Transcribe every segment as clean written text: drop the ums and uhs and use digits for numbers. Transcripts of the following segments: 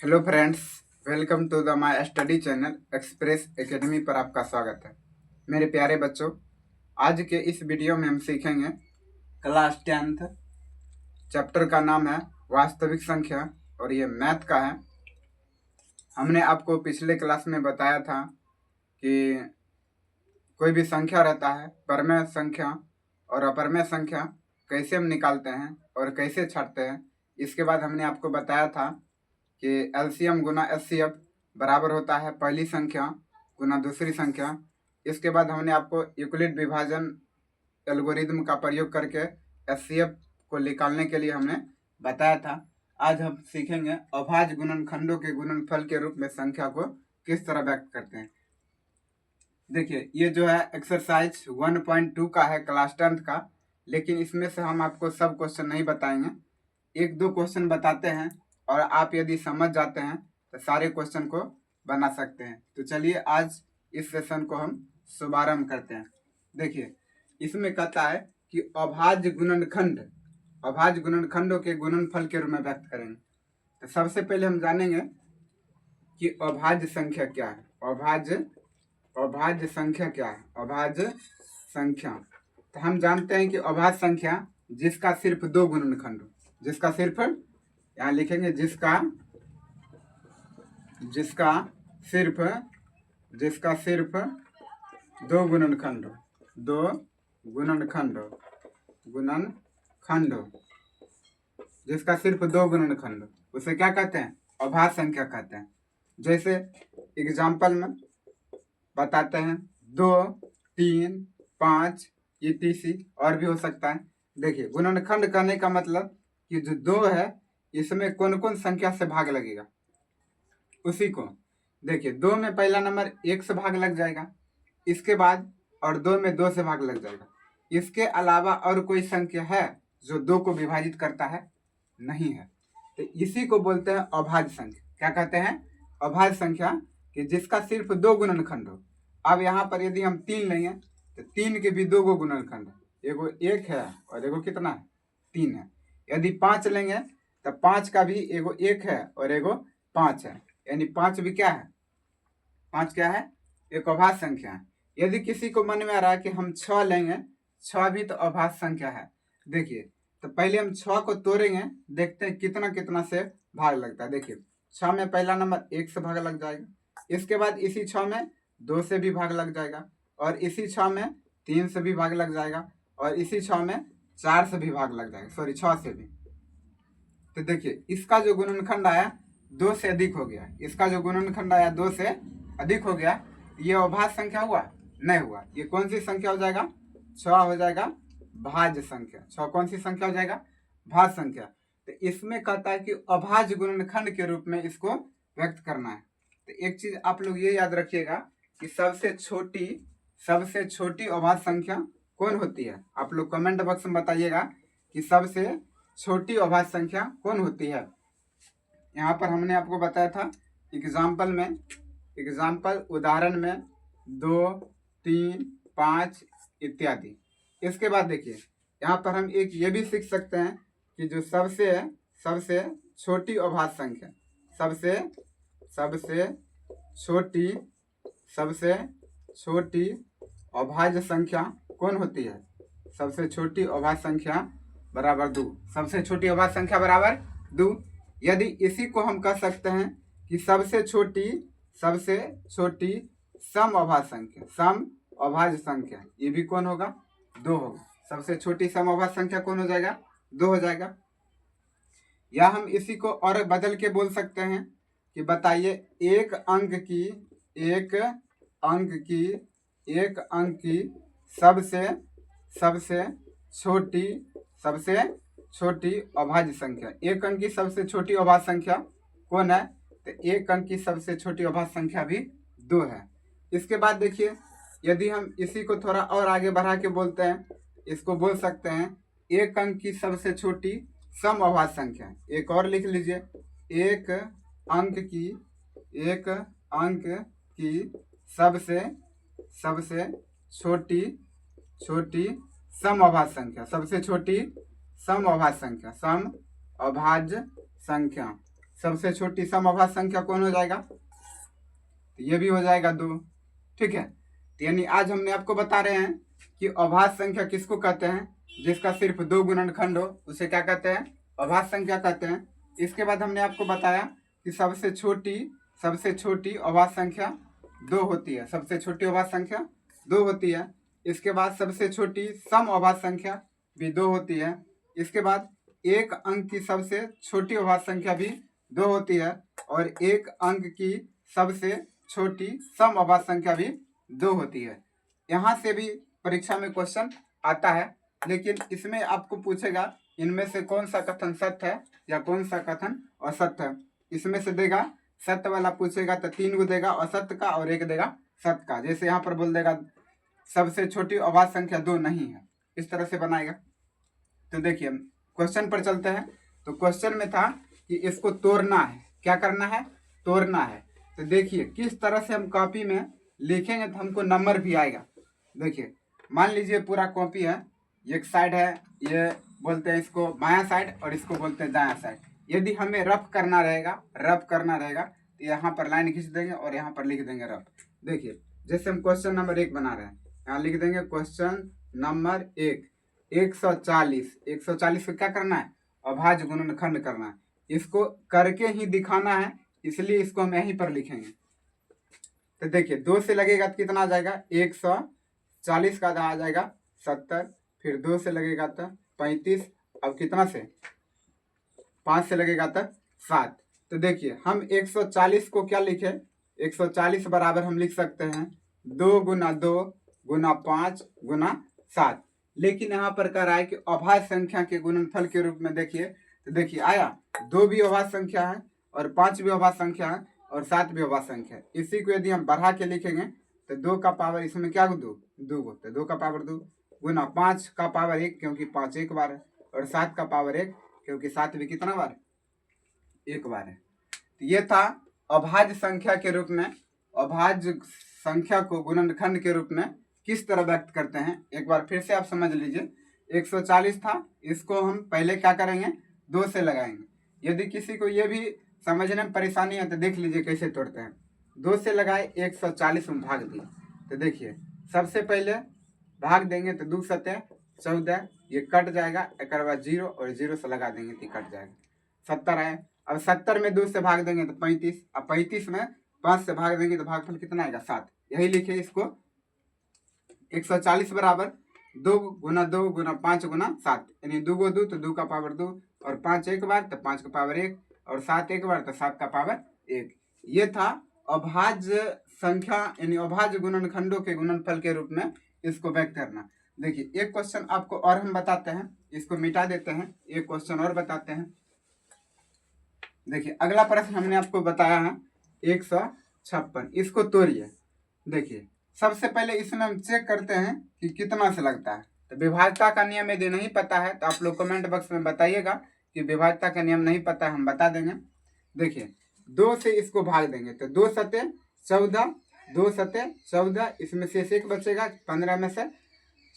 Hello friends, welcome to the my study channel express academy पर आपका स्वागत है। मेरे प्यारे बच्चों, आज के इस वीडियो में हम सीखेंगे क्लास 10th चैप्टर का नाम है वास्तविक संख्या और ये मैथ का है। हमने आपको पिछले क्लास में बताया था कि कोई भी संख्या रहता है, परमेय संख्या और अपरमेय संख्या कैसे हम निकालते हैं और कैसे छांटते हैं। इसके बाद हमने आपको बताया था कि एलसीएम गुना एचसीएफ बराबर होता है पहली संख्या गुना दूसरी संख्या। इसके बाद हमने आपको यूक्लिड विभाजन एल्गोरिदम का प्रयोग करके एचसीएफ को निकालने के लिए हमने बताया था। आज हम सीखेंगे अभाज्य गुणनखंडों के गुणनफल के रूप में संख्या को किस तरह व्यक्त करते हैं। देखिए, ये जो है एक्सरसाइज 1.2 का है क्लास 10th का, लेकिन इसमें से हम आपको सब क्वेश्चन नहीं बताएंगे, एक दो क्वेश्चन बताते हैं और आप यदि समझ जाते हैं तो सारे क्वेश्चन को बना सकते हैं। तो चलिए आज इस सेशन को हम शुभारंभ करते हैं। देखिए, इसमें कहता है कि अभाज्य गुणनखंडों के गुणनफल के रूप में व्यक्त करेंगे। तो सबसे पहले हम जानेंगे कि अभाज्य संख्या क्या है। अभाज्य संख्या क्या है? अभाज्य संख्या, तो हम जानते हैं कि अभाज्य संख्या जिसका सिर्फ दो गुणनखंड हो, जिसका सिर्फ, यहाँ लिखेंगे जिसका सिर्फ दो गुणनखंड जिसका सिर्फ दो गुणनखंड, उसे क्या कहते हैं? अभाज्य संख्या कहते हैं। जैसे एग्जाम्पल में बताते हैं 2, 3, 5 etc और भी हो सकता है। देखिए, गुणनखंड कहने का मतलब कि जो दो है इसमें कौन कौन संख्या से भाग लगेगा उसी को। देखिए, 2 में पहला नंबर 1 से भाग लग जाएगा, इसके बाद और 2 में 2 से भाग लग जाएगा। इसके अलावा और कोई संख्या है जो 2 को विभाजित करता है? नहीं है। तो इसी को बोलते हैं अभाज्य संख्या। क्या कहते हैं? अभाज्य संख्या, कि जिसका सिर्फ दो गुणनखंड हो। अब यहाँ पर यदि हम 3 लेंगे तो 3 के भी 2 गो गुणनखंड है, एगो 1 है और एगो कितना है? 3 है। यदि 5 लेंगे तो 5 का भी एगो 1 है और एगो 5 है, यानी 5 भी क्या है? 5 क्या है? एक अभाज्य संख्या है। यदि किसी को मन में आ रहा है कि हम 6 लेंगे, 6 भी तो अभाज्य संख्या है। देखिए, तो पहले हम 6 को तोड़ेंगे, देखते हैं कितना कितना से भाग लगता है। देखिए, 6 में पहला नंबर 1 से भाग लग जाएगा, इसके बाद इसी 6 में 2 से भी भाग लग जाएगा, और इसी 6 में 3 से भी भाग लग जाएगा, और इसी 6 में 4 से भी भाग लग जाएगा, 6 से भी। तो देखिए, इसका जो गुणनखंड आया 2 से अधिक हो गया, इसका जो गुणनखंड आया 2 से अधिक हो गया, ये अभाज्य संख्या हुआ? नहीं हुआ। ये कौन सी संख्या हो जाएगा? 6 हो जाएगा भाज्य संख्या। 6 कौन सी संख्या हो जाएगा? भाज्य संख्या। तो इसमें कहता है कि अभाज्य गुणनखंड के रूप में इसको व्यक्त करना है। तो एक चीज आप लोग ये याद रखिएगा कि सबसे छोटी अभाज्य संख्या कौन होती है। आप लोग कमेंट बॉक्स में बताइएगा कि सबसे छोटी अभाज्य संख्या कौन होती है। यहाँ पर हमने आपको बताया था एग्जाम्पल उदाहरण में 2, 3, 5 इत्यादि। इसके बाद देखिए, यहाँ पर हम एक ये भी सीख सकते हैं कि जो सबसे छोटी अभाज्य संख्या, सबसे छोटी अभाज्य संख्या कौन होती है? सबसे छोटी अभाज्य संख्या बराबर 2। सबसे छोटी अभाज्य संख्या बराबर 2। यदि इसी को हम कह सकते हैं कि सबसे छोटी सम अभाज्य संख्या, ये भी कौन होगा? 2 होगा। सबसे छोटी सम अभाज्य संख्या कौन हो जाएगा? 2 हो जाएगा। या हम इसी को और बदल के बोल सकते हैं कि बताइए एक अंक की सबसे छोटी अभाज्य संख्या, एक अंक की सबसे छोटी अभाज्य संख्या कौन है? तो एक अंक की सबसे छोटी अभाज्य संख्या भी 2 है। इसके बाद देखिए, यदि हम इसी को थोड़ा और आगे बढ़ा के बोलते हैं, इसको बोल सकते हैं एक अंक की सबसे छोटी सम अभाज्य संख्या। एक और लिख लीजिए, एक अंक की सबसे छोटी सम अभाज्य संख्या, सबसे छोटी सम अभाज्य संख्या सबसे छोटी सम अभाज्य संख्या कौन हो जाएगा, तो ये भी हो जाएगा 2। ठीक है, तो यानी आज हमने आपको बता रहे हैं कि अभाज्य संख्या किसको कहते हैं, जिसका सिर्फ 2 गुणनखंड हो उसे क्या कहते हैं, अभाज्य संख्या कहते हैं। इसके बाद हमने आपको बताया कि सबसे छोटी अभाज्य संख्या 2 होती है, सबसे छोटी अभाज्य संख्या 2 होती है। इसके बाद सबसे छोटी सम अभाज्य संख्या भी 2 होती है। इसके बाद एक अंक की सबसे छोटी अभाज्य संख्या भी 2 होती है, और एक अंक की सबसे छोटी सम अभाज्य संख्या भी 2 होती है। यहाँ से भी परीक्षा में क्वेश्चन आता है, लेकिन इसमें आपको पूछेगा इनमें से कौन सा कथन सत्य है या कौन सा कथन असत्य है। इसमें से देगा सत्य वाला पूछेगा तो 3 गो देगा असत्य का और 1 देगा सत्य का। जैसे यहाँ पर बोल देगा सबसे छोटी अभाज्य संख्या 2 नहीं है, इस तरह से बनाएगा। तो देखिए क्वेश्चन पर चलते हैं। तो क्वेश्चन में था कि इसको तोड़ना है, क्या करना है, तोड़ना है। तो देखिए किस तरह से हम कॉपी में लिखेंगे तो हमको नंबर भी आएगा। देखिए मान लीजिए पूरा कॉपी है, एक साइड है, ये बोलते हैं इसको बायां साइड और इसको बोलते हैं दायां साइड। यदि हमें रफ करना रहेगा तो यहाँ पर लाइन खींच देंगे और यहाँ पर लिख देंगे रफ। देखिए जैसे हम क्वेश्चन नंबर 1 बना रहे हैं, यहाँ लिख देंगे क्वेश्चन नंबर 1 140 को क्या करना है, अभाज्य गुणनखंड करना है। इसको करके ही दिखाना है, इसलिए इसको हम यहीं पर लिखेंगे। तो देखिए 2 से लगेगा तो कितना आ जाएगा, 140 का आ जाएगा 70, फिर 2 से लगेगा तो 35, अब कितना से 5 से लगेगा तो 7। तो देखिए हम 140 को क्या लिखे, 140 बराबर हम लिख सकते हैं 2 गुना 2 गुना 5 गुना 7। लेकिन यहाँ पर कह रहा है कि अभाज्य संख्या के गुणनफल के रूप में देखिए, तो देखिए आया 2 भी अभाज्य संख्या है और 5 भी अभाज्य संख्या है और 7 भी अभाज्य संख्या है। इसी को यदि हम बढ़ा के लिखेंगे तो 2 का पावर इसमें क्या दो गो, तो 2 का पावर 2 गुना 5 का पावर 1 क्योंकि 5 एक बार है, और 7 का पावर 1 क्योंकि 7 भी कितना बार, एक बार है। तो ये था अभाज्य संख्या के रूप में, अभाज्य संख्या को गुणनखंड के रूप में किस तरह व्यक्त करते हैं। एक बार फिर से आप समझ लीजिए, 140 था, इसको हम पहले क्या करेंगे, 2 से लगाएंगे। यदि किसी को ये भी समझने में परेशानी है तो देख लीजिए कैसे तोड़ते हैं। 2 से लगाए 140 में भाग दिए, तो देखिए सबसे पहले भाग देंगे तो 2 सते 14, ये कट जाएगा, एक बाद 0 और 0 से लगा देंगे तो कट जाएगा, 70 आए। अब 70 में 2 से भाग देंगे तो 35, अब 35 में 5 से भाग देंगे तो भागफल कितना आएगा, 7। यही लिखे इसको 140 बराबर 2 गुना 2 गुना 5 गुना 7, यानी 2 गो 2 तो 2 का पावर 2, और 5 एक बार तो 5 का पावर 1, और 7 एक बार तो 7 का पावर 1। ये था अभाज्य संख्या यानी अभाज्य गुणनखंडों के गुणनफल के रूप में इसको व्यक्त करना। देखिए एक क्वेश्चन आपको और हम बताते हैं, इसको मिटा देते हैं, एक क्वेश्चन और बताते हैं। देखिए अगला प्रश्न हमने आपको बताया है 156, इसको तोड़िए। देखिए सबसे पहले इसमें हम चेक करते हैं कि कितना से लगता है। तो विभाज्यता का नियम यदि नहीं पता है तो आप लोग कमेंट बॉक्स में बताइएगा कि विभाज्यता का नियम नहीं पता है, हम बता देंगे। देखिए 2 से इसको भाग देंगे तो 2 सते 14, 2 सते 14, इसमें शेष 1 बचेगा, 15 में से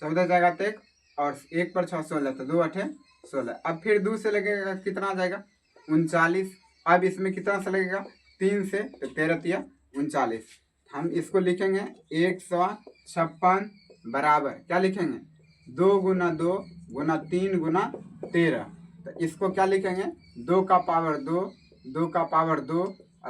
14 जाएगा तो 1, और 1 पर 6 16, तो 2 8 16। अब फिर 2 से लगेगा कितना आ जाएगा, 39। अब इसमें कितना से लगेगा, 3 से, तो 13 तिया 39। हम इसको लिखेंगे 156 बराबर क्या लिखेंगे, 2 गुना 2 गुना 3 गुना 13। तो इसको क्या लिखेंगे, 2 का पावर 2, 2 का पावर 2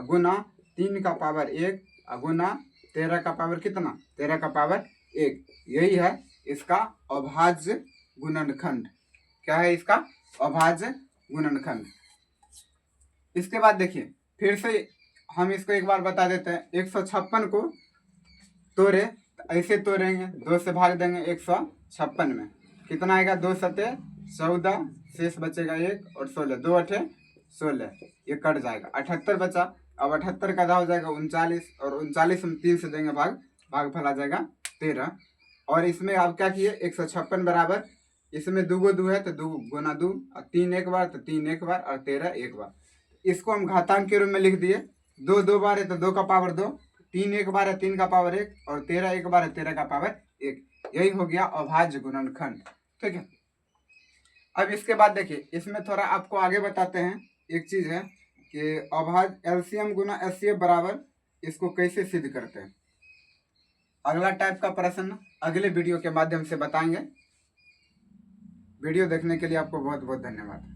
गुना 3 का पावर 1 गुना 13 का पावर कितना, 13 का पावर 1। यही है इसका अभाज्य गुणनखंड। क्या है इसका अभाज्य गुणनखंड। इसके बाद देखिए फिर से हम इसको एक बार बता देते हैं। 156 को तोड़े तो ऐसे तोड़ेंगे, 2 से भाग देंगे 156 में, कितना आएगा, 2 सते 14, शेष बचेगा 1 और 16, 2 8 16, ये कट जाएगा, 78 बचा। अब 78 का आधा हो जाएगा 39, और 39 में 3 से देंगे भागफल आ जाएगा 13। और इसमें आप क्या किए, 156 बराबर, इसमें 2 गो 2 है तो 2 गुना 2, 3 एक बार तो 3 एक बार, और 13 एक बार। इसको हम घातांक के रूप में लिख दिए, 2 2 बार है तो 2 का पावर 2, 3 एक बार है 3 का पावर 1, और 13 एक बार है 13 का पावर 1। यही हो गया अभाज्य गुणनखंड। ठीक है। अब इसके बाद देखिए इसमें थोड़ा आपको आगे बताते हैं। एक चीज है कि अभाज्य एलसीएम गुना एचसीएफ बराबर इसको कैसे सिद्ध करते हैं। अगला टाइप का प्रश्न अगले वीडियो के माध्यम से बताएंगे। वीडियो देखने के लिए आपको बहुत बहुत धन्यवाद।